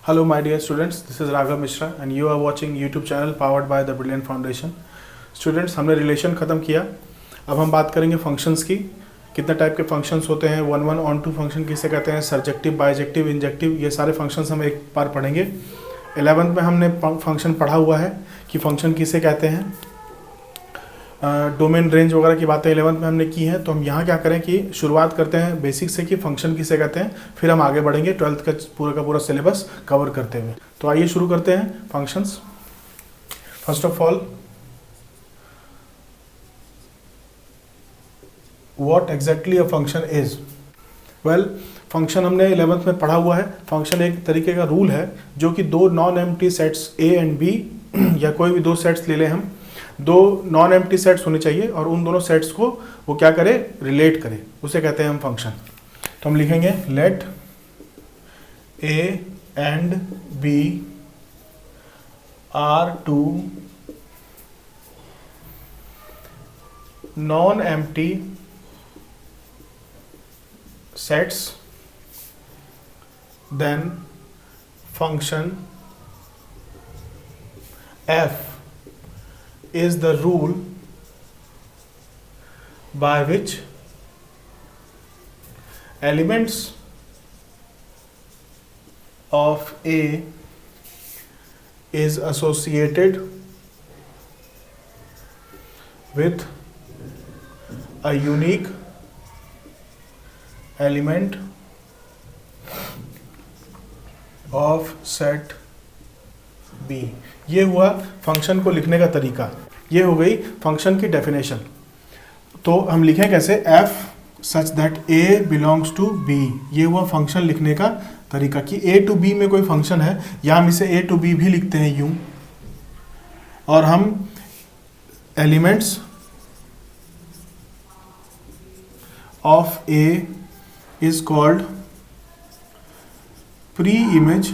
Hello my dear students, this is Raghav Mishra and you are watching YouTube channel powered by the Brilliant Foundation. Students, हमने relation ख़त्म किया. अब हम बात करेंगे फंक्शंस की. कितने टाइप के फंक्शंस होते हैं, one one onto function किसे कहते हैं, सर्जेक्टिव, बाइजेक्टिव, इंजेक्टिव, ये सारे फंक्शंस हम एक बार पढ़ेंगे. 11th में हमने फंक्शन पढ़ा हुआ है कि फंक्शन किसे कहते हैं. डोमेन रेंज वगैरह की बातें 11th में हमने की हैं. तो हम यहाँ क्या करें कि शुरुआत करते हैं बेसिक से कि फंक्शन किसे कहते हैं, फिर हम आगे बढ़ेंगे 12th का पूरा सिलेबस कवर करते हुए. तो आइए शुरू करते हैं functions. First of all, what exactly a function is. Well, function हमने 11th में पढ़ा हुआ है. फंक्शन एक तरीके का रूल है जो कि दो non empty sets A and B या कोई भी दो सेट्स ले लें हम, दो नॉन एम्प्टी सेट्स होने चाहिए और उन दोनों सेट्स को वो क्या करे, रिलेट करे, उसे कहते हैं हम फंक्शन. तो हम लिखेंगे let A and B are two non empty sets, then function f is the rule by which elements of A is associated with a unique element of set B. ये हुआ फंक्शन को लिखने का तरीका. ये हो गई फंक्शन की डेफिनेशन. तो हम लिखें कैसे, f such that a belongs to b. ये हुआ फंक्शन लिखने का तरीका कि a टू b में कोई फंक्शन है, या हम इसे a टू b भी लिखते हैं यूं, और हम elements of a is called pre-image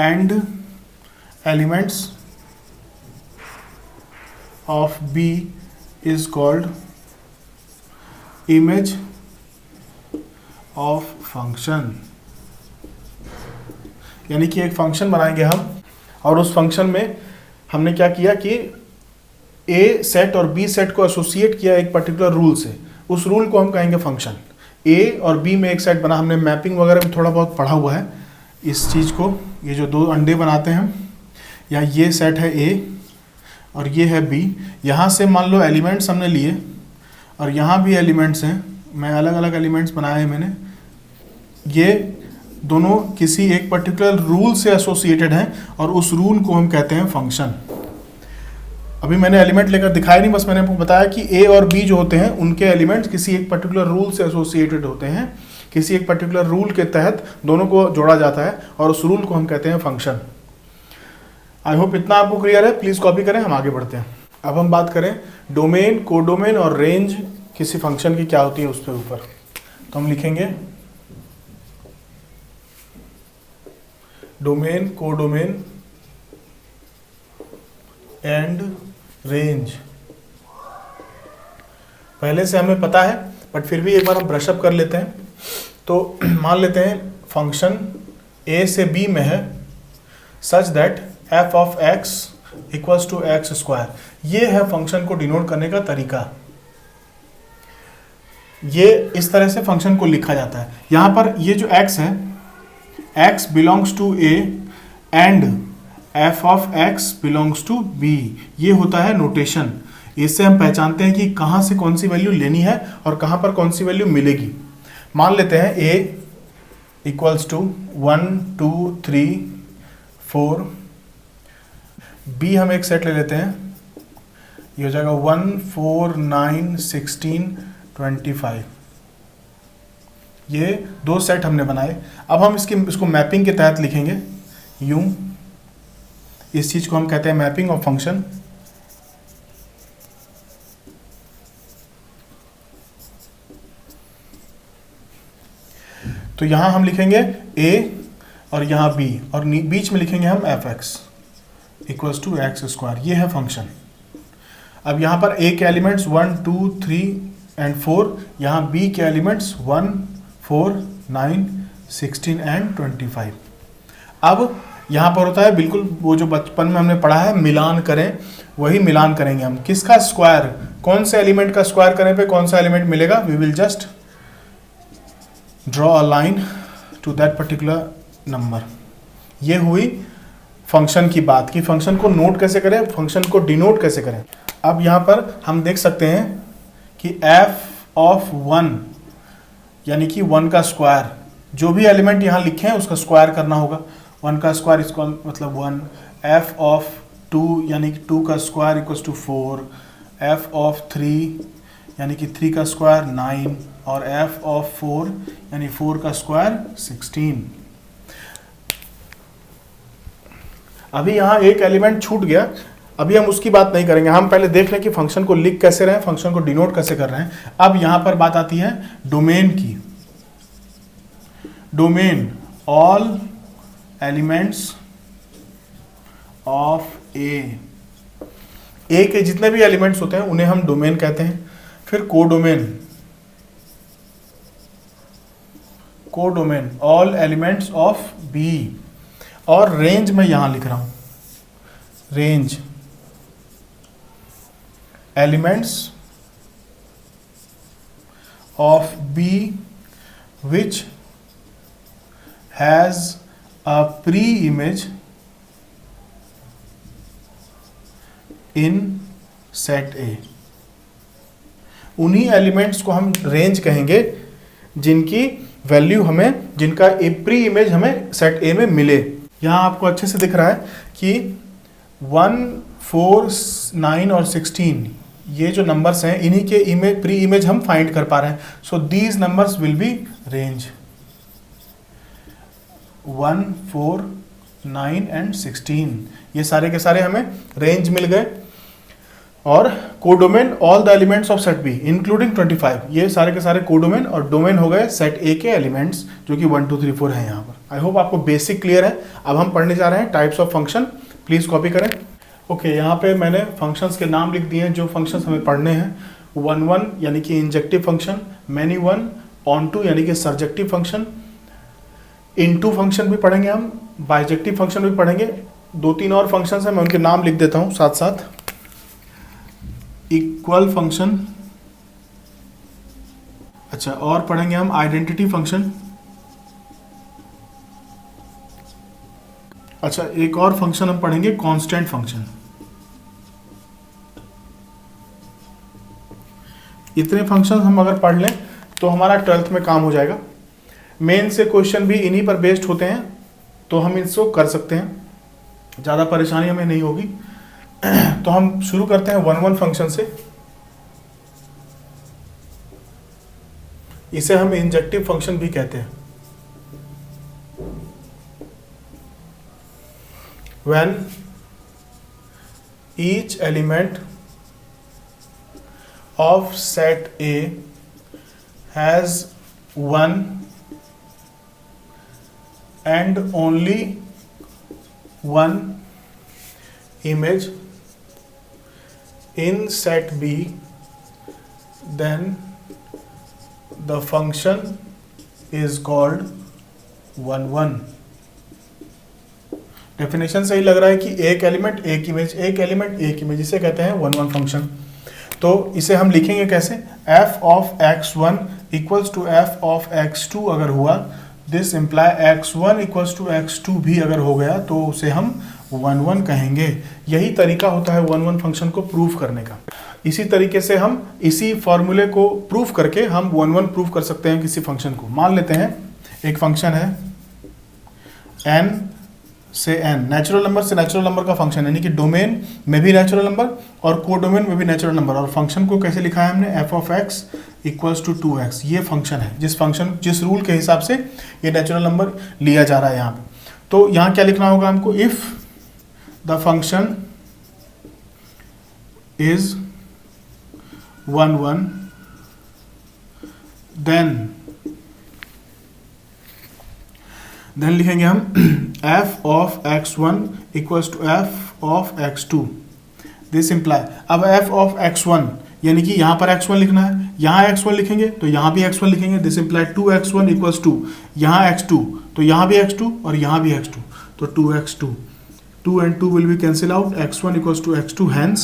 and elements of B is called image of function. यानी कि एक फंक्शन बनाएंगे हम, और उस फंक्शन में हमने क्या किया कि A सेट और B सेट को एसोसिएट किया एक पर्टिकुलर रूल से. उस रूल को हम कहेंगे फंक्शन. ए और बी में एक सेट बना, हमने मैपिंग वगैरह भी थोड़ा बहुत पढ़ा हुआ है इस चीज़ को. ये जो दो अंडे बनाते हैं हम, या ये सेट है ए और ये है बी. यहाँ से मान लो एलिमेंट्स हमने लिए और यहाँ भी एलिमेंट्स हैं, मैं अलग अलग एलिमेंट्स बनाए हैं मैंने. ये दोनों किसी एक पर्टिकुलर रूल से एसोसिएटेड हैं और उस रूल को हम कहते हैं फंक्शन. अभी मैंने एलिमेंट लेकर दिखाया नहीं, बस मैंने आपको बताया कि ए और बी जो होते हैं उनके एलिमेंट्स किसी एक पर्टिकुलर रूल से एसोसिएटेड होते हैं. किसी एक पर्टिकुलर रूल के तहत दोनों को जोड़ा जाता है और उस रूल को हम कहते हैं फंक्शन. आई होप इतना आपको क्लियर है. प्लीज़ कॉपी करें, हम आगे बढ़ते हैं. अब हम बात करें डोमेन, कोडोमेन और रेंज किसी फंक्शन की क्या होती है उसके ऊपर. तो हम लिखेंगे डोमेन, कोडोमेन एंड रेंज. पहले से हमें पता है बट फिर भी एक बार हम ब्रशअप कर लेते हैं. तो मान लेते हैं फंक्शन a से b में है such that f of x equals to x square. ये है फंक्शन को डिनोट करने का तरीका. ये इस तरह से फंक्शन को लिखा जाता है. यहाँ पर ये जो x है, x belongs to a and f of x belongs to b. ये होता है नोटेशन. इससे हम पहचानते हैं कि कहाँ से कौन सी वैल्यू लेनी है और कहाँ पर कौन सी वैल्यू मिलेगी. मान लेते हैं a इक्वल्स टू 1 2 3 4. b हम एक सेट ले लेते हैं, ये हो जाएगा 1 4 9 16 25. ये दो सेट हमने बनाए. अब हम इसको मैपिंग के तहत लिखेंगे यूं. इस चीज को हम कहते हैं मैपिंग ऑफ फंक्शन. तो यहां हम लिखेंगे a और यहाँ b और बीच में लिखेंगे हम f x equals to x square. ये है फंक्शन. अब यहाँ पर a के एलिमेंट्स 1 2 3 एंड 4, यहाँ b के एलिमेंट्स 1 4 9 16 एंड 25। अब यहाँ पर होता है बिल्कुल वो जो बचपन में हमने पढ़ा है मिलान करें, वही मिलान करेंगे हम। किसका स्क्वायर, कौन से एलिमेंट का स्क्वायर करने पे कौन सा एलिमेंट मिलेगा, we will just draw a line to that particular number. ये हुई फंक्शन की बात कि फंक्शन को नोट कैसे करें, फंक्शन को डिनोट कैसे करें। अब यहाँ पर हम देख सकते हैं कि f ऑफ 1 यानी कि 1 का स्क्वायर, जो भी एलिमेंट यहाँ लिखे हैं उसका स्क्वायर करना होगा। 1 का स्क्वायर इसको मतलब 1, f ऑफ 2 यानी कि 2 का square equals to 4, f of 3 यानी कि 3 का स्क्वायर 9 और f ऑफ 4 यानी 4 का स्क्वायर 16। अभी यहाँ एक एलिमेंट छूट गया, अभी हम उसकी बात नहीं करेंगे, हम पहले देख लें कि फंक्शन को लिख कैसे रहे हैं, फंक्शन को डिनोट कैसे कर रहे हैं। अब यहाँ पर बात आती है डोमेन की। डोमेन ऑल एलिमेंट्स ऑफ ए के जितने भी एलिमेंट्स होते हैं उन्हें हम डोमेन कहते हैं। फिर codomain all elements of B, और रेंज में यहां लिख रहा हूं, range elements of B which has a pre image in set A. उन्हीं एलिमेंट्स को हम रेंज कहेंगे जिनकी वैल्यू हमें, जिनका प्री इमेज हमें सेट ए में मिले। यहाँ आपको अच्छे से दिख रहा है कि 1, 4, 9 और 16 ये जो नंबर्स हैं इन्हीं के इमेज, प्री इमेज हम फाइंड कर पा रहे हैं। So these numbers will be range 1, 4, 9 and 16, ये सारे के सारे हमें रेंज मिल गए। और codomain all the elements of set be including 25, ये सारे के सारे कोडोमेन और डोमेन हो गए सेट ए के एलिमेंट्स जो कि 1, 2, 3, 4 है यहाँ पर। आई होप आपको बेसिक क्लियर है। अब हम पढ़ने जा रहे हैं types of function, please copy करें। ओके, यहाँ पे मैंने फंक्शंस के नाम लिख दिए हैं जो फंक्शंस हमें पढ़ने हैं। 1 यानी कि injective function, many one, onto यानी कि सर्जेक्टिव फंक्शन, इनटू फंक्शन भी पढ़ेंगे हम, बाइजेक्टिव फंक्शन भी पढ़ेंगे। 2-3 और फंक्शंस हैं, मैं उनके नाम लिख देता हूँ साथ साथ। इक्वल फंक्शन, अच्छा, और पढ़ेंगे हम आइडेंटिटी फंक्शन। अच्छा, एक और फंक्शन हम पढ़ेंगे कांस्टेंट फंक्शन। इतने फंक्शन हम अगर पढ़ लें तो हमारा 12th में काम हो जाएगा। मेन से क्वेश्चन भी इन्हीं पर बेस्ड होते हैं, तो हम इसको कर सकते हैं, ज़्यादा परेशानी हमें नहीं होगी। तो हम शुरू करते हैं 1 फंक्शन से। इसे हम इंजेक्टिव फंक्शन भी कहते हैं। When each element of set A has one and only one image in set B, then the function is called 1, 1। Definition से ही लग रहा है कि एक एलिमेंट एक इमेज, एक एलिमेंट एक इमेज, इसे कहते हैं 1, 1 फंक्शन। तो इसे हम लिखेंगे कैसे, f of x1 equals to f of x2 अगर हुआ, this imply x1 equals to x2 भी अगर हो गया तो उसे हम 1, 1 कहेंगे। यही तरीका होता है 1, 1 फंक्शन को प्रूफ करने का। इसी तरीके से हम इसी फॉर्मूले को प्रूफ करके हम 1, 1 प्रूफ कर सकते हैं किसी फंक्शन को। मान लेते हैं एक फंक्शन है n से n, नेचुरल नंबर से नेचुरल नंबर का फंक्शन, यानी कि डोमेन में भी नेचुरल नंबर और कोडोमेन में भी नेचुरल नंबर। और फंक्शन को कैसे लिखा है हमने, f of x equals to 2x। ये फंक्शन है, जिस रूल के हिसाब से ये नेचुरल नंबर लिया जा रहा है यहाँ पे। तो यहाँ क्या लिखना होगा हमको, if the function is 1, 1 then लिखेंगे हम f of x1 equals to f of x2। This imply, अब f ऑफ x1 यानी कि यहाँ पर x1 लिखना है, यहाँ x1 लिखेंगे तो यहाँ भी x1 लिखेंगे, this imply 2x1 equals to यहाँ x2, तो यहाँ भी x2 और यहाँ भी x2, तो 2x2, 2 and 2 will be cancel out, x1 equals to x2, hence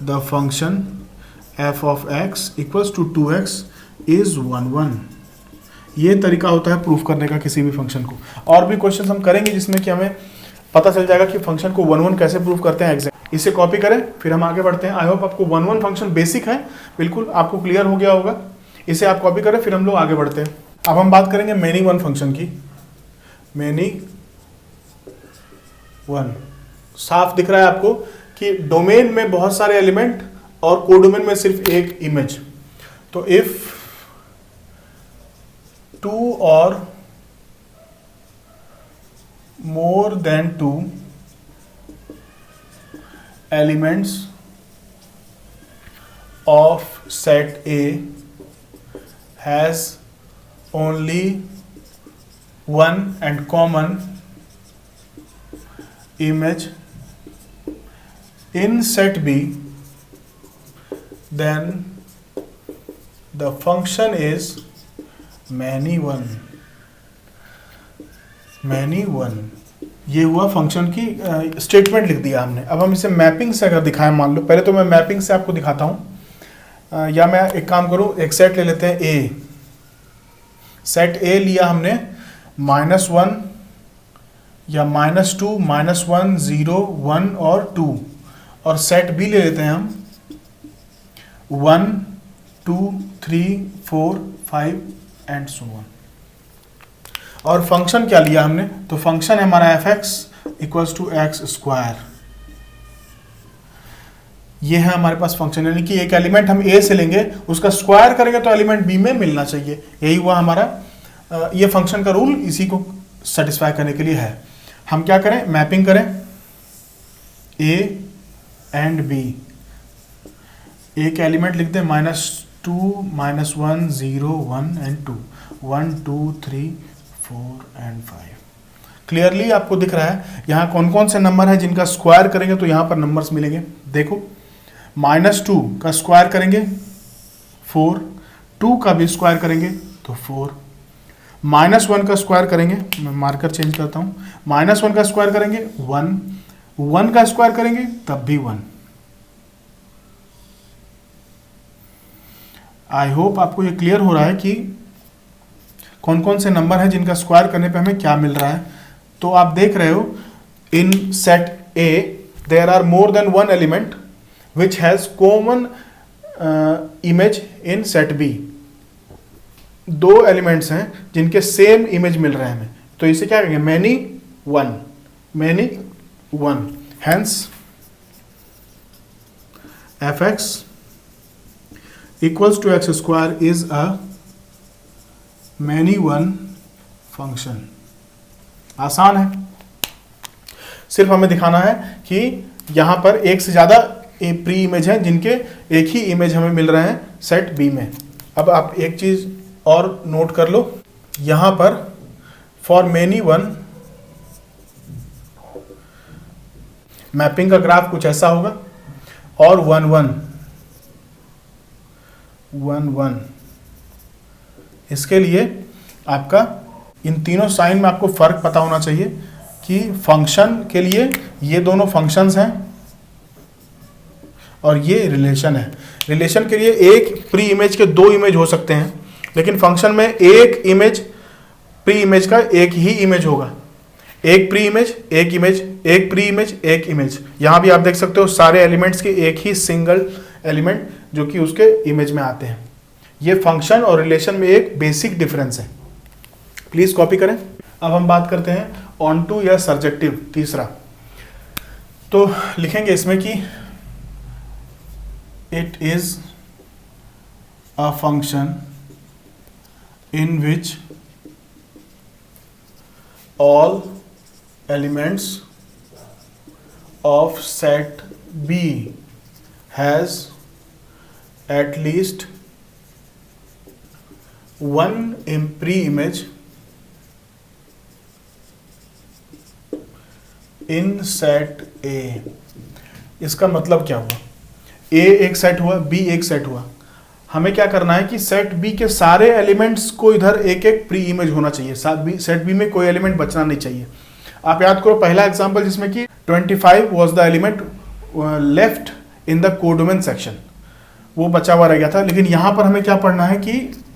the function f of x equals to 2x is 1 1। ये तरीका होता है प्रूफ करने का किसी भी फंक्शन को। और भी क्वेश्चन हम करेंगे जिसमें कि हमें पता चल जाएगा कि फंक्शन को 1 1 कैसे प्रूफ करते हैं एग्जैक्ट। इसे कॉपी करें फिर हम आगे बढ़ते हैं। आई होप आपको 1 1 फंक्शन बेसिक है, बिल्कुल आपको क्लियर हो गया होगा। इसे आप कॉपी करें फिर हम लोग आगे बढ़ते हैं। अब हम बात करेंगे मैनी वन फंक्शन की। मैनी वन साफ दिख रहा है आपको कि डोमेन में बहुत सारे एलिमेंट और कोडोमेन में सिर्फ एक इमेज। तो if 2 or more than 2 elements of set A has only one and common image in set B, then the function is many one. Many one ये हुआ फंक्शन की स्टेटमेंट लिख दिया हमने। अब हम इसे मैपिंग से अगर दिखाएं, मान लो पहले तो मैं मैपिंग से आपको दिखाता हूँ, या मैं एक काम करूँ, एक सेट ले लेते हैं ए। सेट ए लिया हमने -1 या -2, -1, 0, 1 और 2, और सेट बी ले लेते हैं हम 1, 2, 3, 4, 5 एंड सो ऑन। और फंक्शन क्या लिया हमने, तो फंक्शन है हमारा f x equals to x square. ये है हमारे पास फंक्शन, यानी कि एक एलिमेंट हम ए से लेंगे उसका स्क्वायर करेंगे तो एलिमेंट बी में मिलना चाहिए। यही हुआ हमारा ये फंक्शन का रूल, इसी को सेटिस्फाई करने के लिए है। हम क्या करें, मैपिंग करें ए एंड बी। एक एलिमेंट लिख दें -2, -1, 0, 1 एंड 2, 1, 2, 3, 4 एंड 5। क्लियरली आपको दिख रहा है यहाँ कौन कौन से नंबर हैं जिनका स्क्वायर करेंगे तो यहाँ पर नंबर्स मिलेंगे। देखो -2 का स्क्वायर करेंगे 4, 2 का भी स्क्वायर करेंगे तो 4, -1 का स्क्वायर करेंगे, मैं मार्कर चेंज करता हूँ, -1 का स्क्वायर करेंगे 1, 1 का स्क्वायर करेंगे तब भी 1। आई होप आपको ये क्लियर हो रहा है कि कौन कौन से नंबर हैं जिनका स्क्वायर करने पे हमें क्या मिल रहा है। तो आप देख रहे हो in set A there are more than one element which has common image in set B. 2 elements हैं जिनके सेम इमेज मिल रहे हैं हमें, तो इसे क्या कहेंगे, many one. Many one, hence f x equals to x square is a many one function। आसान है, सिर्फ हमें दिखाना है कि यहाँ पर एक से ज़्यादा प्री इमेज हैं जिनके एक ही इमेज हमें मिल रहे हैं सेट बी में। अब आप एक चीज़ और नोट कर लो, यहाँ पर फॉर मैनी वन मैपिंग का ग्राफ कुछ ऐसा होगा, और 1 1 1 1, इसके लिए आपका इन तीनों साइन में आपको फर्क पता होना चाहिए कि फंक्शन के लिए ये दोनों फंक्शंस हैं और ये रिलेशन है। रिलेशन के लिए एक प्री इमेज के 2 इमेज हो सकते हैं, लेकिन फंक्शन में एक इमेज प्री इमेज का एक ही इमेज होगा। एक प्री इमेज, एक इमेज, एक प्री इमेज, एक इमेज। यहाँ भी आप देख सकते हो सारे एलिमेंट्स के एक ही सिंगल एलिमेंट जो कि उसके इमेज में आते हैं। ये फंक्शन और रिलेशन में एक बेसिक डिफरेंस है, प्लीज कॉपी करें। अब हम बात करते हैं ऑन टू या सर्जेक्टिव, तीसरा। तो लिखेंगे इसमें कि it is a function in which all elements of set B has at least one pre-image in set A। इसका मतलब क्या हुआ, ए एक सेट हुआ, बी एक सेट हुआ, हमें क्या करना है कि सेट बी के सारे एलिमेंट्स को इधर एक एक प्री इमेज होना चाहिए, सेट बी में कोई एलिमेंट बचना नहीं चाहिए। आप याद करो पहला एग्जांपल जिसमें कि 25 was the element left in the codomain section, वो बचा हुआ रह गया था। लेकिन यहां पर हमें क्या पढ़ना है कि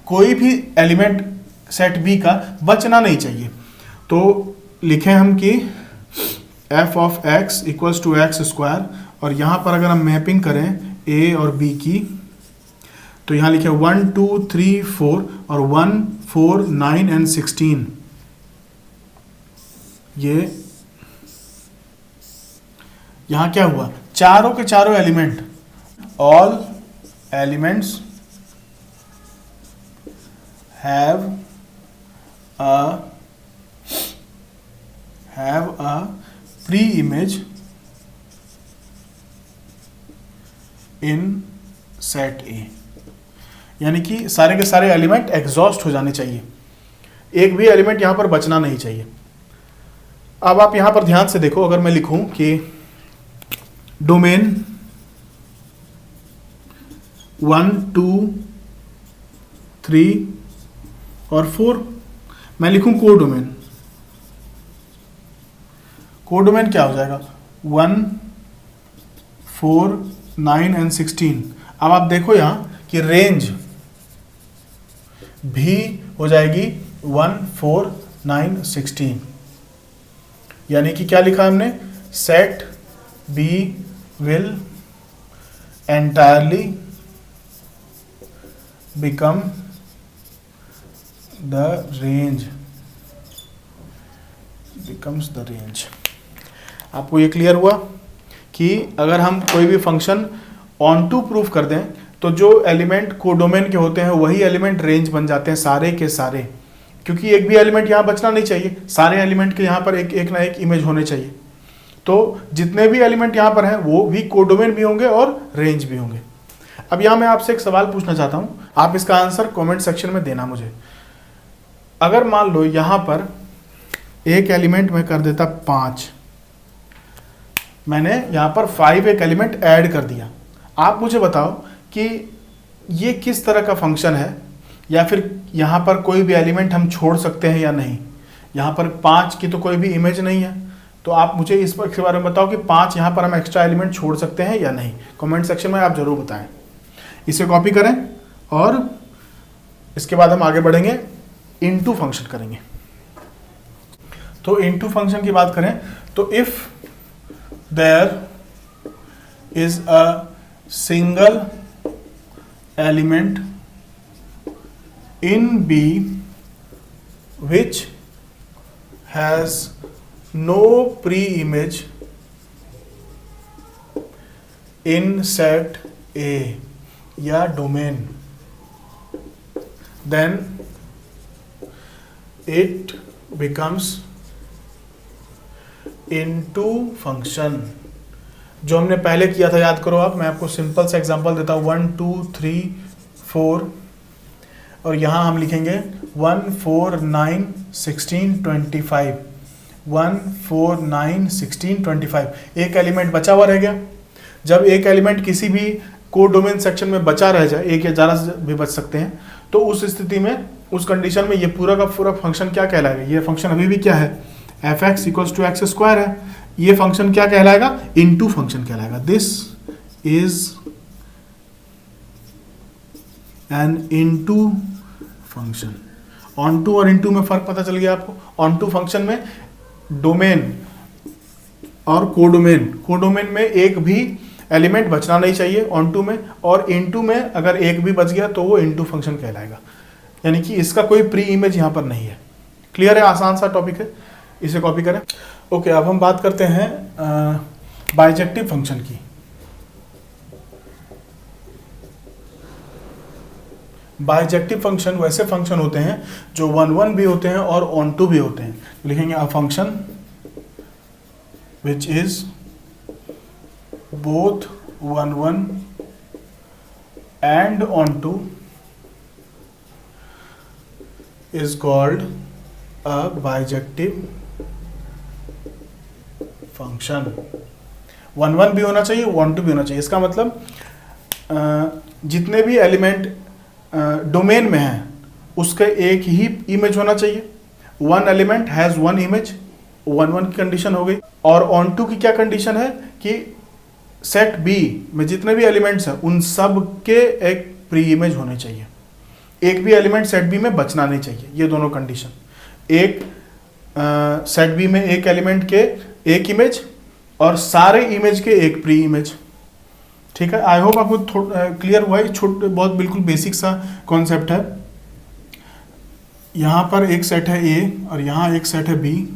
कोई भी एलिमेंट सेट बी का बचना नहीं चाहिए। तो लिखें हम कि f of x equals to x square, और यहाँ पर अगर हम मैपिंग करें a और b की, तो यहाँ लिखें 1 2 3 4 और 1 4 9 एंड 16। ये यहाँ क्या हुआ, चारों के चारों element, all elements have a pre-image in set A, यानी कि सारे के सारे एलिमेंट एग्जॉस्ट हो जाने चाहिए, एक भी एलिमेंट यहां पर बचना नहीं चाहिए। अब आप यहां पर ध्यान से देखो, अगर मैं लिखूं कि डोमेन 1 2 3 और 4, मैं लिखूं कोडोमेन, कोडोमेन क्या हो जाएगा 1 4 9 एंड 16। अब आप देखो यहां कि रेंज भी हो जाएगी 1 4 9 16, यानी कि क्या लिखा हमने, set B will entirely become the range, becomes the range. आपको ये क्लियर हुआ कि अगर हम कोई भी फंक्शन ऑन टू प्रूफ कर दें तो जो एलिमेंट कोडोमेन के होते हैं वही एलिमेंट रेंज बन जाते हैं सारे के सारे, क्योंकि एक भी एलिमेंट यहाँ बचना नहीं चाहिए, सारे एलिमेंट के यहाँ पर एक ना एक इमेज होने चाहिए। तो जितने भी एलिमेंट यहाँ पर हैं वो भी कोडोमेन भी होंगे और रेंज भी होंगे। अब यहाँ मैं आपसे एक सवाल पूछना चाहता हूँ, आप इसका आंसर कमेंट सेक्शन में देना मुझे। अगर मान लो यहाँ पर एक एलिमेंट में कर देता 5, मैंने यहाँ पर 5 एक एलिमेंट ऐड कर दिया, आप मुझे बताओ कि ये किस तरह का फंक्शन है, या फिर यहाँ पर कोई भी एलिमेंट हम छोड़ सकते हैं या नहीं। यहाँ पर 5 की तो कोई भी इमेज नहीं है, तो आप मुझे इस पर के बारे में बताओ कि 5 यहाँ पर हम एक्स्ट्रा एलिमेंट छोड़ सकते हैं या नहीं। कमेंट सेक्शन में आप जरूर बताएं। इसे कॉपी करें और इसके बाद हम आगे बढ़ेंगे, इनटू फंक्शन करेंगे। तो इनटू फंक्शन की बात करें तो if there is a single element in B which has no pre-image in set A या domain, then it becomes into function. जो हमने पहले किया था याद करो आप, मैं आपको सिंपल सा एग्जांपल देता हूँ 1 2 3 4, और यहाँ हम लिखेंगे 1 4 9 16 25, 1 4 9 16 25। एक एलिमेंट बचा हुआ रह गया। जब एक एलिमेंट किसी भी कोडोमेन सेक्शन में बचा रह जाए, एक या ज़्यादा से भी बच सकते हैं, तो उस स्थिति में, उस कंडीशन में ये पूरा का पूरा फंक्शन क्या कहलाएगा, ये फंक्शन अभी भी क्या है, f x equals to x square है। ये फंक्शन क्या कहलाएगा, इनटू फंक्शन कहलाएगा। This is an into function. Onto और इनटू में फर्क पता चल गया आपको। ऑन टू फंक्शन में डोमेन और कोडोमेन, कोडोमेन में एक भी एलिमेंट बचना नहीं चाहिए ऑन टू में, और इनटू में अगर एक भी बच गया तो वो इनटू फंक्शन कहलाएगा, यानी कि इसका कोई प्री इमेज यहां पर नहीं है। क्लियर है, आसान सा टॉपिक है, इसे कॉपी करें। ओके, अब हम बात करते हैं बाइजेक्टिव फंक्शन की। बाइजेक्टिव फंक्शन वैसे फंक्शन होते हैं जो 1 1 भी होते हैं और ऑन टू भी होते हैं। लिखेंगे a function which is both 1 1 and on two is called a bijective function. 1 1 भी होना चाहिए, 1 2 भी होना चाहिए। इसका मतलब जितने भी एलिमेंट डोमेन में हैं उसका एक ही इमेज होना चाहिए। One element has one image, one one की कंडीशन हो गई। और ऑन टू की क्या कंडीशन है कि सेट बी में जितने भी एलिमेंट्स हैं उन सब के एक प्री इमेज होने चाहिए, एक भी एलिमेंट सेट बी में बचना नहीं चाहिए। ये दोनों कंडीशन, एक सेट बी में एक एलिमेंट के एक इमेज और सारे इमेज के एक प्री इमेज। ठीक है, आई होप आपको थोड़ा क्लियर हुआ है। बहुत बिल्कुल बेसिक सा कॉन्सेप्ट है। यहाँ पर एक सेट है ए और यहाँ एक सेट है बी,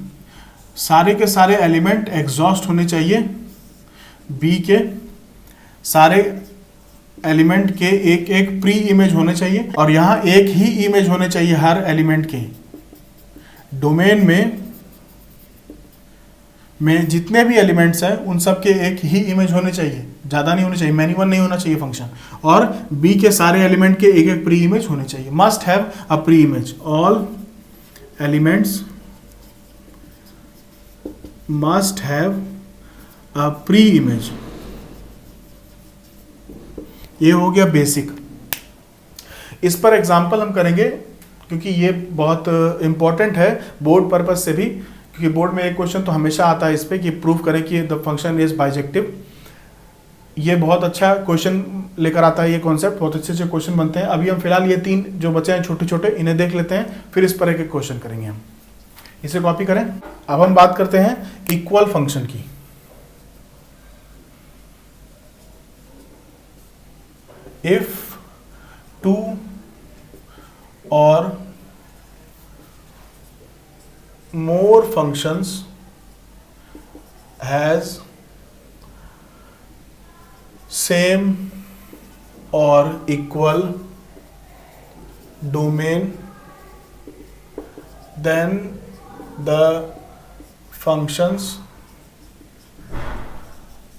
सारे के सारे एलिमेंट एग्जॉस्ट होने चाहिए बी के, सारे एलिमेंट के एक एक प्री इमेज होने चाहिए और यहाँ एक ही इमेज होने चाहिए हर एलिमेंट के। डोमेन में जितने भी एलिमेंट्स हैं उन सब के एक ही इमेज होने चाहिए, ज़्यादा नहीं होने चाहिए, मैनी वन नहीं होना चाहिए फंक्शन। और बी के सारे एलिमेंट के एक एक प्री इमेज होने चाहिए। Must have a pre image, all elements must have a pre image. ये हो गया बेसिक। इस पर एग्जाम्पल हम करेंगे क्योंकि ये बहुत इंपॉर्टेंट है बोर्ड पर्पज से भी, क्योंकि बोर्ड में एक क्वेश्चन तो हमेशा आता है इस पे कि प्रूव करें कि द फंक्शन इज बाइजेक्टिव। ये बहुत अच्छा क्वेश्चन लेकर आता है, ये कॉन्सेप्ट बहुत अच्छे अच्छे क्वेश्चन बनते हैं। अभी हम फिलहाल ये तीन जो बचे हैं छोटे छोटे इन्हें देख लेते हैं, फिर इस पर एक एक क्वेश्चन करेंगे हम। इसे कॉपी करें। अब हम बात करते हैं इक्वल फंक्शन की। इफ टू और more functions has same or equal domain, then the functions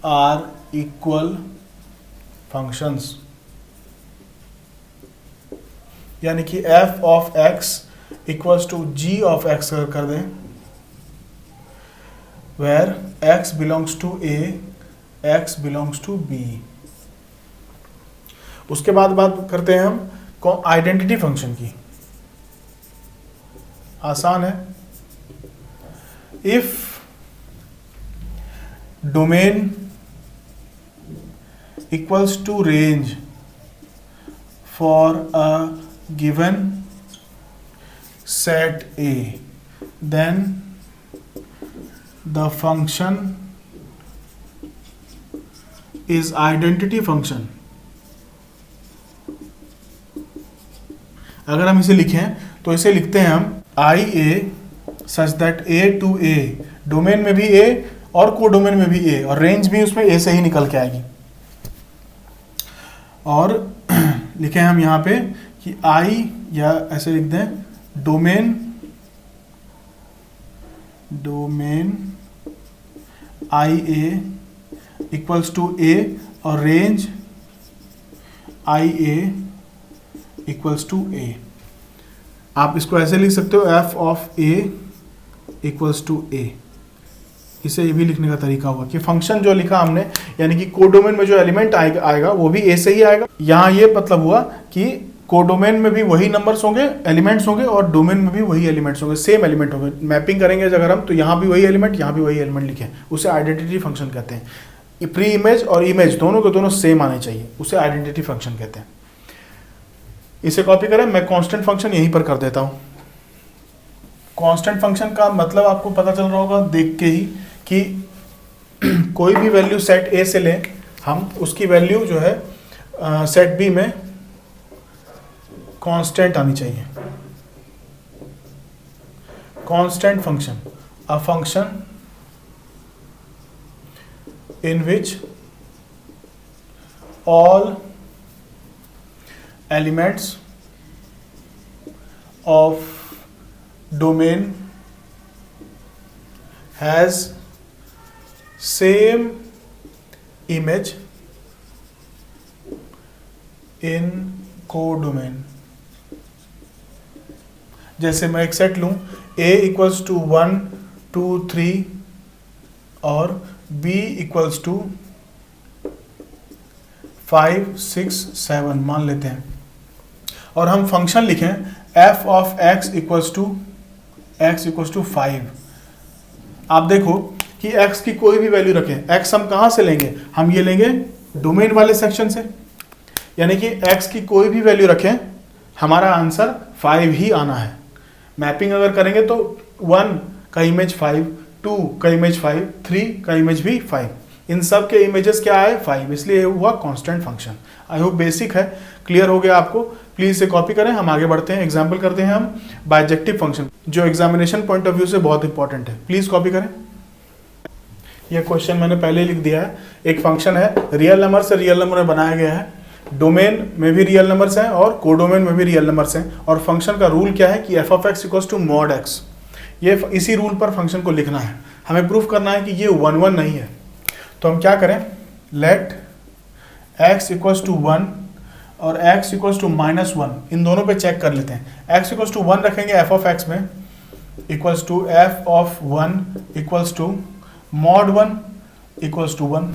are equal functions। यानी कि f of x equals to g of x कर दें, where x belongs to a, x belongs to b। उसके बाद बात करते हैं हम आइडेंटिटी फंक्शन की। आसान है। If domain equals to range for a given set A, then the function is identity function। अगर हम इसे लिखें तो इसे लिखते हैं हम I A such that A to A, domain में भी A और को डोमेन में भी A, और रेंज भी उसमें A से ही निकल के आएगी। और लिखें हम यहाँ पे कि I, या ऐसे लिख दें domain I A equals to A और range I A equals to A. आप इसको ऐसे लिख सकते हो F of A equals to A. इसे ये भी लिखने का तरीका होगा कि फंक्शन जो लिखा हमने, यानी कि कोडोमेन में जो एलिमेंट आएगा वो भी ए से ही आएगा। यहाँ ये मतलब हुआ कि कोडोमेन में भी वही नंबर्स होंगे, एलिमेंट्स होंगे, और डोमेन में भी वही एलिमेंट्स होंगे, सेम एलिमेंट होंगे। मैपिंग करेंगे अगर हम तो यहाँ भी वही एलिमेंट, यहाँ भी वही एलिमेंट लिखें, उसे आइडेंटिटी फंक्शन कहते हैं। प्री इमेज और इमेज दोनों के दोनों सेम आने चाहिए, उसे आइडेंटिटी फंक्शन कहते हैं। इसे कॉपी करें, मैं कांस्टेंट फंक्शन यहीं पर कर देता हूँ। कांस्टेंट फंक्शन का मतलब आपको पता चल रहा होगा देख के ही कि कोई भी वैल्यू सेट ए से लें हम, उसकी वैल्यू जो है सेट बी में कांस्टेंट आनी चाहिए। Constant function, a function in which all elements of domain has same image in codomain. जैसे मैं एक सेट लूं a इक्वल्स टू 1 2 3 और b इक्वल्स टू 5 6 7 मान लेते हैं, और हम फंक्शन लिखें f of x equals to 5। आप देखो कि x की कोई भी वैल्यू रखें, x हम कहाँ से लेंगे, हम ये लेंगे डोमेन वाले सेक्शन से, यानी कि x की कोई भी वैल्यू रखें हमारा आंसर 5 ही आना है। मैपिंग अगर करेंगे तो 1 का इमेज 5, 2 का इमेज 5, 3 का इमेज भी 5, इन सब के इमेजेस क्या है 5, इसलिए ये हुआ constant function. I hope basic है, क्लियर हो गया आपको। प्लीज इसे कॉपी करें, हम आगे बढ़ते हैं। एग्जाम्पल करते हैं हम बाइजेक्टिव फंक्शन, जो एग्जामिनेशन पॉइंट ऑफ व्यू से बहुत इंपॉर्टेंट है। प्लीज कॉपी करें। यह क्वेश्चन मैंने पहले लिख दिया है। एक फंक्शन है, रियल नंबर से रियल नंबर में बनाया गया है, डोमेन में भी रियल नंबर्स हैं और कोडोमेन में भी रियल नंबर्स हैं, और फंक्शन का रूल क्या है कि f of x equals to mod x। ये इसी रूल पर फंक्शन को लिखना है। हमें प्रूफ करना है कि ये 1 1 नहीं है। तो हम क्या करें, लेट x इक्वल्स टू 1 और x इक्वल्स टू -1, इन दोनों पे चेक कर लेते हैं। x इक्वल्स टू 1 रखेंगे f ऑफ x में, equals to f of 1 equals to mod 1 equals to 1।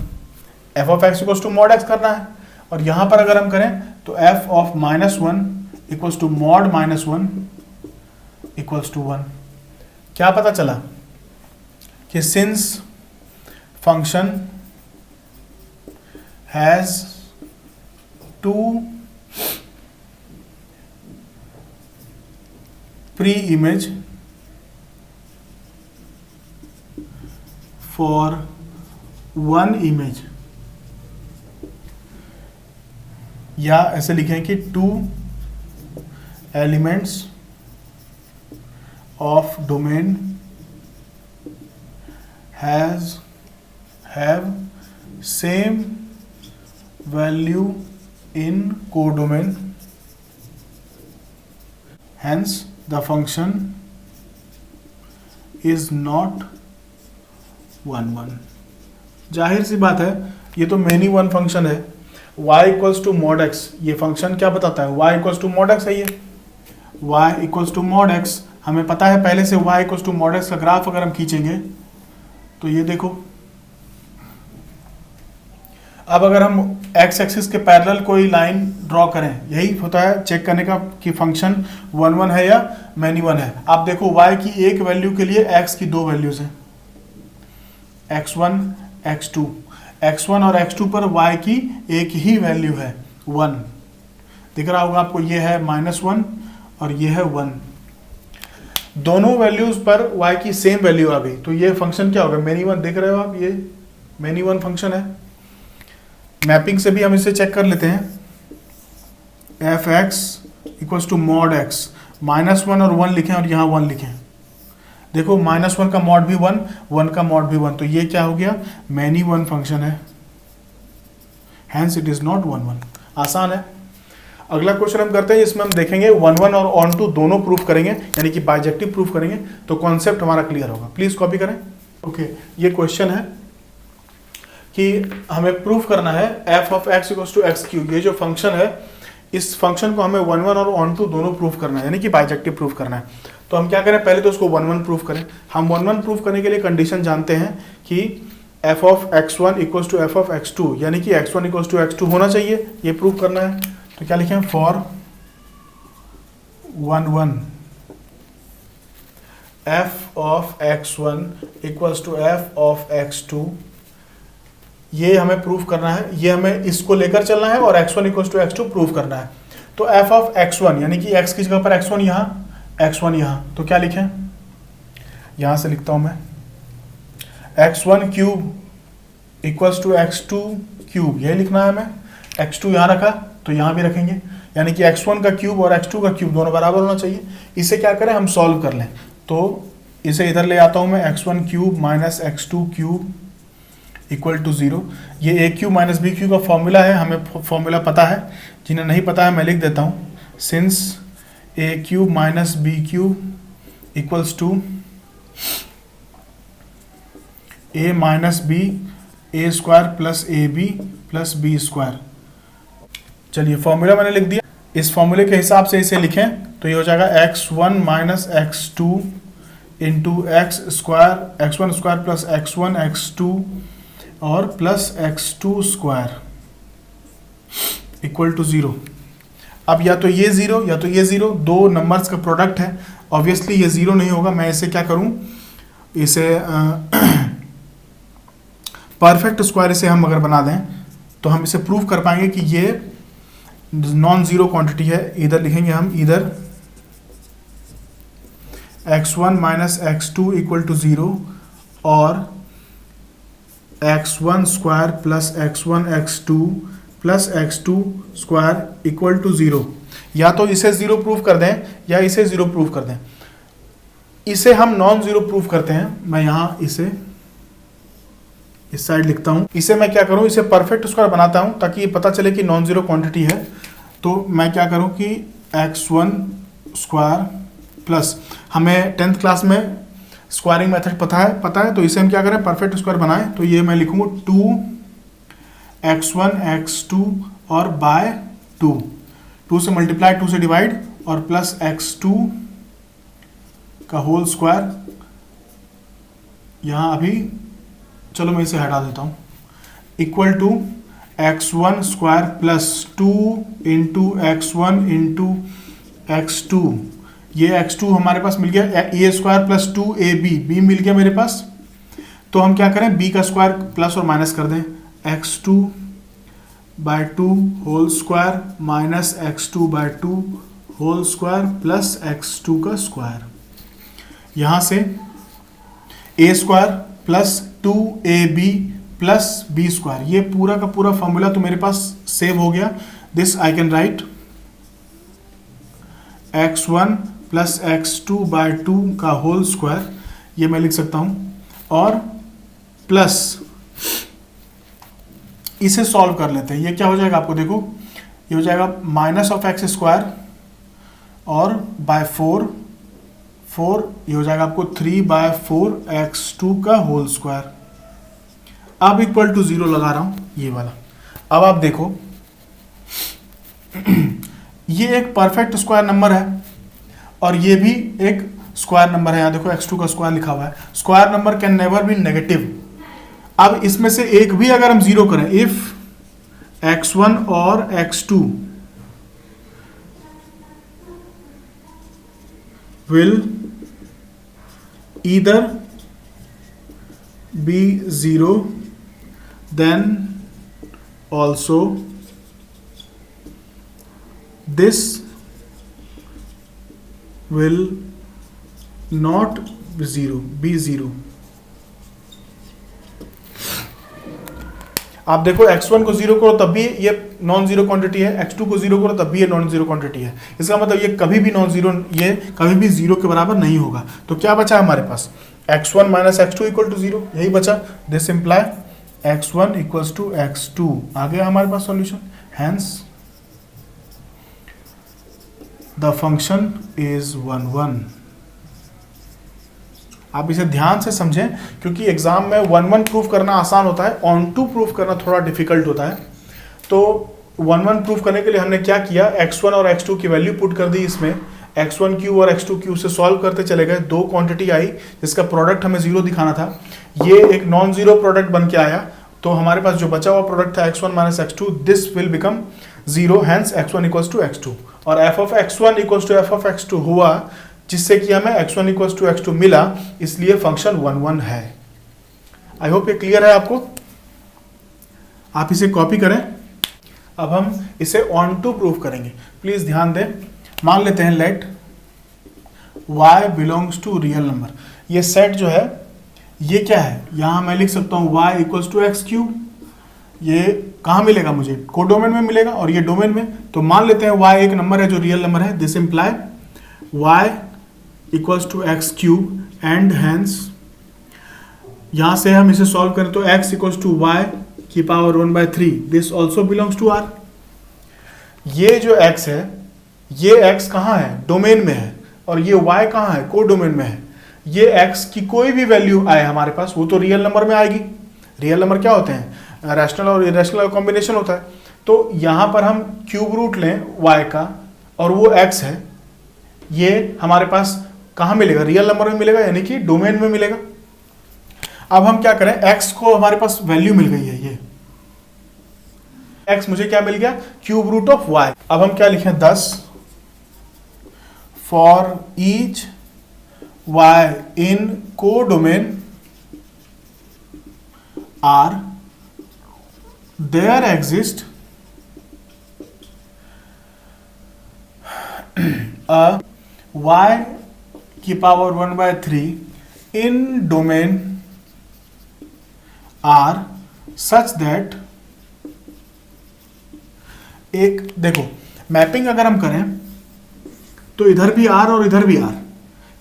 f of x equals to mod x करना है, और यहाँ पर अगर हम करें तो f of -1 equals to mod -1 equals to 1। क्या पता चला कि since function has 2 pre image for 1 image, या ऐसे लिखें कि 2 elements of domain have same value in codomain, hence the function is not 1 1। जाहिर सी बात है, ये तो मेनी वन फंक्शन है। y equals to mod x, ये फंक्शन क्या बताता है, y equals to mod x है। ये y equals to mod x, हमें पता है पहले से y equals to mod x का ग्राफ अगर हम खींचेंगे तो ये देखो, अब अगर हम x एक्सिस के पैरेलल कोई लाइन ड्रॉ करें, यही होता है चेक करने का कि फंक्शन 1 1 है या मैनी वन है। आप देखो y की एक वैल्यू के लिए x की 2 वैल्यूज हैं, x1 x2, x1 और x2 पर y की एक ही वैल्यू है 1, दिख रहा होगा आपको, ये है -1 और ये है 1। दोनों वैल्यूज पर y की सेम वैल्यू आ गई, तो ये फंक्शन क्या होगा, मेनी वन। देख रहे हो आप, ये मेनी वन फंक्शन है। मैपिंग से भी हम इसे चेक कर लेते हैं, f x equals to mod x, -1 और 1 लिखें और यहाँ 1 लिखें। देखो -1 का मॉड भी 1, 1 का मॉड भी 1, तो ये क्या हो गया, मैनी वन फंक्शन है, हैंस इट इज नॉट 1 1। आसान है। अगला क्वेश्चन हम करते हैं, इसमें हम देखेंगे 1 1 और ऑन टू दोनों प्रूफ करेंगे, यानी कि बाइजेक्टिव प्रूफ करेंगे, तो कॉन्सेप्ट हमारा क्लियर होगा। प्लीज कॉपी करें। ओके, ये क्वेश्चन है कि हमें प्रूफ करना है f of x equals to x cube. ये जो फंक्शन है, इस फंक्शन को हमें 1 1 और ऑन टू दोनों प्रूफ करना है, यानी कि बाइजेक्टिव प्रूफ करना है। तो हम क्या करें, पहले तो उसको 1 1 प्रूफ करें। हम 1 1 प्रूफ करने के लिए कंडीशन जानते हैं कि f of x1 equals to f of x2, यानी कि x1 इक्वल्स टू x2 होना चाहिए, ये प्रूफ करना है। तो क्या लिखें, for 1 1 f of x1 equals to f of x2, ये हमें प्रूफ करना है, ये हमें इसको लेकर चलना है और x1 equals to x2 proof करना है। तो f ऑफ x1 यानी कि x की जगह पर x1 यहाँ, तो क्या लिखें, यहाँ से लिखता हूँ मैं, x1 cube equals to x2 cube, यही लिखना है हमें। x2 यहाँ रखा तो यहाँ भी रखेंगे, यानी कि x1 का क्यूब और x2 का क्यूब दोनों बराबर होना चाहिए। इसे क्या करें, हम सॉल्व कर लें। तो इसे इधर ले आता हूँ मैं, x1 cube minus x2 cube equal to 0। ये a cube minus b cube का फॉर्मूला है, हमें फॉर्मूला पता है। जिन्हें नहीं पता है मैं लिख देता हूँ, since a cube minus b cube equals to a minus b a square plus a b plus b square. चलिए फॉर्मूला मैंने लिख दिया, इस फॉर्मूले के हिसाब से इसे लिखें तो ये हो जाएगा x1 minus x2 into x square, x1 square plus x1 x2 और plus x2 square. Equal to 0। अब या तो ये 0 या तो ये 0, दो नंबर्स का प्रोडक्ट है, ऑब्वियसली ये 0 नहीं होगा। मैं इसे क्या करूं, इसे परफेक्ट स्क्वायर इसे हम अगर बना दें तो हम इसे प्रूव कर पाएंगे कि ये नॉन जीरो क्वांटिटी है। इधर लिखेंगे हम, इधर x1 minus x2 equal to 0 और x1 square plus x1 x2 plus x2 square equal to 0। या तो इसे 0 प्रूव कर दें या इसे 0 प्रूव कर दें। इसे हम नॉन जीरो प्रूव करते हैं। मैं यहां इसे इस साइड लिखता हूं। इसे मैं क्या करूं, इसे परफेक्ट स्क्वायर बनाता हूं ताकि ये पता चले कि नॉन जीरो क्वांटिटी है। तो मैं क्या करूं कि x1 स्क्वायर प्लस, हमें 10th क्लास में स्क्वायरिंग मेथड पता है, तो इसे हम क्या करें, परफेक्ट स्क्वायर बनाएं। तो ये मैं लिखूंगा 2x1 x2 और बाय 2 से मल्टीप्लाई, 2 से डिवाइड और प्लस x2 का होल स्क्वायर। यहां अभी चलो मैं इसे हटा देता हूं, equal to x1 square plus 2 into x1 into x2। ये x2 हमारे पास मिल गया, a square plus 2ab, b मिल गया मेरे पास। तो हम क्या करें, b का स्क्वायर प्लस और माइनस कर दें, x2 by 2 whole square minus x2 by 2 whole square plus x2 का स्क्वायर। यहां से a square plus 2ab plus b square, ये पूरा का पूरा फॉर्मूला तो मेरे पास सेव हो गया। This I can write x1 plus x2 by 2 का होल स्क्वायर, ये मैं लिख सकता हूं। और प्लस इसे सॉल्व कर लेते हैं। ये क्या हो जाएगा आपको देखो, ये हो जाएगा माइनस ऑफ एक्स स्क्वायर और बाय 4, ये हो जाएगा आपको 3/4 x2 का होल स्क्वायर। अब इक्वल टू 0 लगा रहा हूं, ये वाला। अब आप देखो ये एक परफेक्ट स्क्वायर नंबर है और ये भी एक स्क्वायर नंबर है। यहां देखो x2 का स्क्वायर लिखा हुआ है। Square number can never be negative. अब इसमें से एक भी अगर हम 0 करें, इफ x1 और x2 will either be 0, then also this will not be 0। आप देखो x1 को 0 करो तब भी ये नॉन जीरो क्वांटिटी है, x2 को 0 करो तब भी ये नॉन जीरो क्वांटिटी है। इसका मतलब ये कभी भी नॉन जीरो, ये कभी भी 0 के बराबर नहीं होगा। तो क्या बचा हमारे पास, x1 minus x2 equal to 0, यही बचा। This imply x1 equals to x2। आ गया हमारे पास solution. Hence the function is 1 1। आप इसे ध्यान से समझें क्योंकि एग्जाम में 1 1 प्रूफ करना आसान होता है, ऑन टू प्रूफ करना थोड़ा डिफिकल्ट होता है। तो 1 1 प्रूफ करने के लिए हमने क्या किया, x1 और x2 की वैल्यू पुट कर दी इसमें, x1 क्यू और x2 क्यू से सॉल्व करते चले गए। दो क्वांटिटी आई जिसका प्रोडक्ट हमें 0 दिखाना था, ये एक नॉन जीरो प्रोडक्ट बन के आया। तो हमारे पास जो बचा हुआ प्रोडक्ट था x1 minus x2, this will become 0, hence x1 equals to x2। और f of x1 equals to f of x2 हुआ, जिससे कि हमें x1 इक्वल्स टू x2 मिला, इसलिए फंक्शन 1 1 है। आई होप ये क्लियर है आपको। आप इसे कॉपी करें। अब हम इसे ऑन टू प्रूफ करेंगे। प्लीज ध्यान दें। मान लेते हैं let y belongs to real number. ये सेट जो है ये क्या है, यहां मैं लिख सकता हूं y equals to x cube. ये कहां मिलेगा मुझे, कोडोमेन में मिलेगा और ये डोमेन में। तो मान लेते हैं y एक नंबर है जो रियल नंबर है। This imply y equals to x cube and hence यहां से हम इसे सॉल्व करें तो x इक्वल्स टू y की power 1/3। This also belongs to r। ये जो x है, ये x कहां है, डोमेन में है, और ये y कहां है, को डोमेन में है। ये x की कोई भी वैल्यू आए हमारे पास, वो तो रियल नंबर में आएगी। रियल नंबर क्या होते हैं, रैशनल और इरेशनल कॉम्बिनेशन होता है। तो यहां पर हम क्यूब रूट लें y का और वो x है, ये हमारे पास कहां मिलेगा, रियल नंबर में मिलेगा, यानी कि डोमेन में मिलेगा। अब हम क्या करें, x को हमारे पास वैल्यू मिल गई है, ये x मुझे क्या मिल गया, क्यूब रूट ऑफ y। अब हम क्या लिखें, 10 for each y in codomain R there exist a y की power 1/3 in domain R such that, एक देखो मैपिंग अगर हम करें तो इधर भी R और इधर भी R,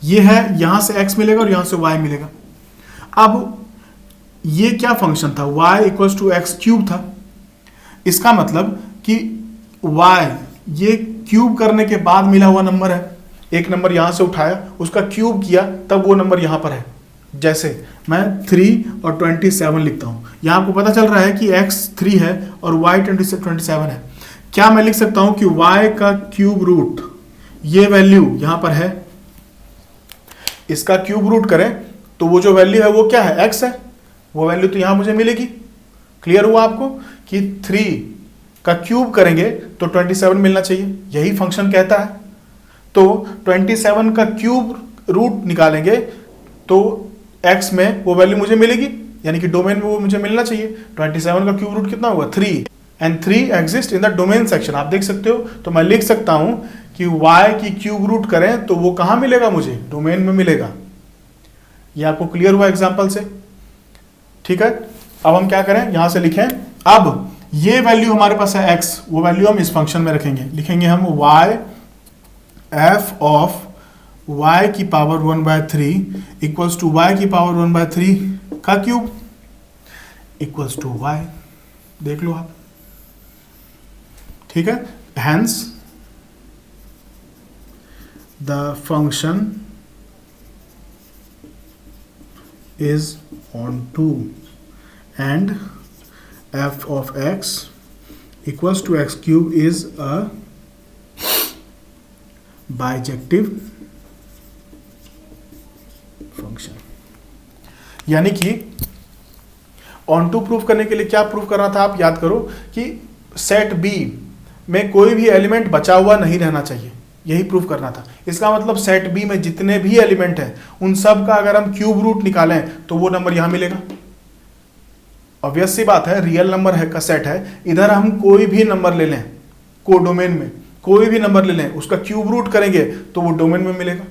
ये है, यहां से x मिलेगा और यहां से y मिलेगा। अब ये क्या फंक्शन था, y equals to x cube था। इसका मतलब कि y ये क्यूब करने के बाद मिला हुआ नंबर है, एक नंबर यहां से उठाया उसका क्यूब किया तब वो नंबर यहां पर है। जैसे मैं 3 और 27 लिखता हूं, यहां आपको पता चल रहा है कि x 3 है और y 27 है। क्या मैं लिख सकता हूं कि y का क्यूब रूट, ये वैल्यू यहां पर है, इसका क्यूब रूट करें तो वो जो वैल्यू है वो क्या है, x है, वो वैल्यू तो यहां मुझे मिलेगी। क्लियर हुआ आपको कि 3 का क्यूब करेंगे तो 27 मिलना चाहिए, यही फंक्शन कहता है। तो 27 का क्यूब रूट निकालेंगे तो x में वो वैल्यू मुझे मिलेगी, यानी कि डोमेन में वो मुझे मिलना चाहिए। 27 का क्यूब रूट कितना हुआ, 3, and 3 exist in the domain section. आप देख सकते हो, तो मैं लिख सकता हूं कि y की क्यूब रूट करें तो वो कहां मिलेगा, मुझे डोमेन में मिलेगा। ये आपको क्लियर हुआ एग्जाम्पल से, ठीक है। अब हम क्या करें, यहां से लिखें, अब ये वैल्यू हमारे पास है x, वो वैल्यू हम इस फंक्शन में रखेंगे, लिखेंगे हम y f ऑफ y की पावर 1/3 इक्वल्स टू y की पावर 1/3 का क्यूब इक्वल्स टू y। देख लो आप, ठीक है। Hence the function is onto and f of x equals to x cube is a bijective function। यानी कि onto प्रूफ करने के लिए क्या प्रूफ करना था, आप याद करो कि सेट B में कोई भी एलिमेंट बचा हुआ नहीं रहना चाहिए, यही प्रूफ करना था। इसका मतलब सेट बी में जितने भी एलिमेंट हैं उन सब का अगर हम क्यूब रूट निकालें तो वो नंबर यहां मिलेगा। ऑब्वियस सी बात है, रियल नंबर है का सेट है, इधर हम कोई भी नंबर ले लें, कोडोमेन में कोई भी नंबर ले लें, उसका क्यूब रूट करेंगे तो वो डोमेन में मिलेगा,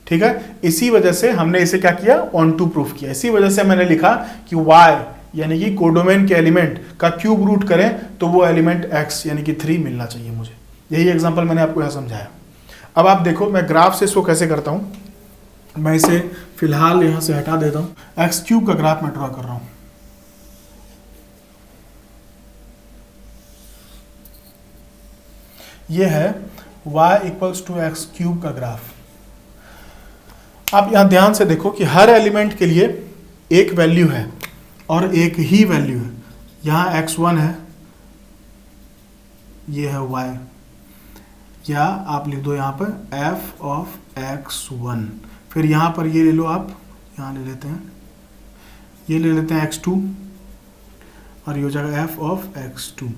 ठीक है। इसी वजह से हमने इसे क्या किया, ऑन टू प्रूफ किया। इसी वजह से मैंने लिखा कि y यानी कि कोडोमेन के एलिमेंट का क्यूब रूट करें तो वो एलिमेंट x यानी कि 3 मिलना चाहिए मुझे। यही एग्जांपल मैंने आपको यहाँ समझाया। अब आप देखो मैं ग्राफ से इसको कैसे करता हूँ, मैं इसे फिलहाल यहाँ से हटा देता हूँ। एक्स क्यूब का ग्राफ मैं ड्रॉ कर रहा हूँ। ये है y equals to x cube का ग्राफ। आप यहाँ ध्यान से देखो कि हर एलिमेंट के लिए एक वैल्यू है और एक ही वैल्यू है। यहाँ x1 है, ये है y, या आप लिख दो यहाँ पर f ऑफ x1। फिर यहाँ पर ये ले लो, आप यहाँ ले लेते हैं, ये ले लेते हैं x2 और ये हो जाएगा f ऑफ x2।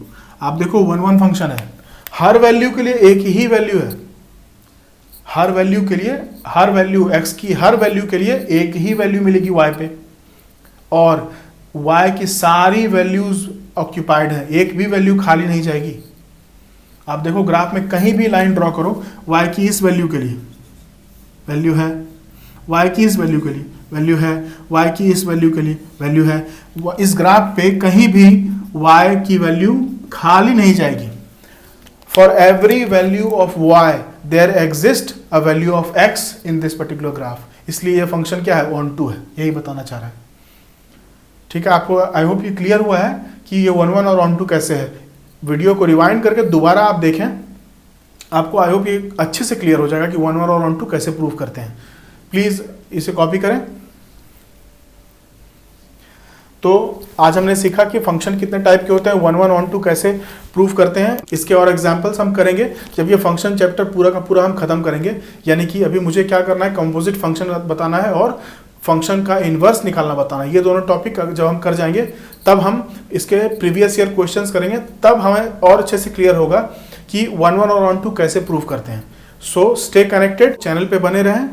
आप देखो 1 1 फंक्शन है, हर वैल्यू के लिए एक ही वैल्यू है, हर वैल्यू के लिए, हर वैल्यू x की हर वैल्यू के लिए एक ही वैल्यू मिलेगी y पे, और y की सारी वैल्यूज ऑक्यूपाइड है, एक भी वैल्यू खाली नहीं जाएगी। आप देखो ग्राफ में कहीं भी लाइन ड्रॉ करो, y की इस वैल्यू के लिए वैल्यू है, y की इस वैल्यू के लिए वैल्यू है, y की इस वैल्यू के लिए वैल्यू है। इस ग्राफ पे कहीं भी y की वैल्यू खाली नहीं जाएगी। For every value of y there exist a value of x in this particular graph. इसलिए ये फंक्शन क्या है, ऑन टू है, यही बताना चाह रहा है। ठीक है, आपको आई होप ये क्लियर हुआ है कि ये 1 1 और ऑन टू कैसे है। वीडियो को रिवाइंड करके दोबारा आप देखें, आपको आई होप ये अच्छे से क्लियर हो जाएगा कि 1 1 और ऑन टू कैसे प्रूव करते हैं। प्लीज इसे कॉपी करें। तो आज हमने सीखा कि फंक्शन कितने टाइप के होते हैं, 1 1 ऑन टू कैसे प्रूव करते हैं। इसके और एग्जांपल्स हम करेंगे जब ये फंक्शन चैप्टर पूरा का पूरा हम खत्म करेंगे। यानी कि अभी मुझे क्या करना है, कंपोजिट फंक्शन बताना है और फंक्शन का इन्वर्स निकालना बताना है। ये दोनों टॉपिक जब हम कर जाएंगे तब हम इसके प्रीवियस ईयर क्वेश्चंस करेंगे, तब हमें और अच्छे से क्लियर होगा कि 1-1 और 1-2 कैसे प्रूव करते हैं। सो स्टे कनेक्टेड, चैनल पे बने रहें,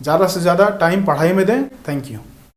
ज़्यादा से ज़्यादा टाइम पढ़ाई में दें। Thank you.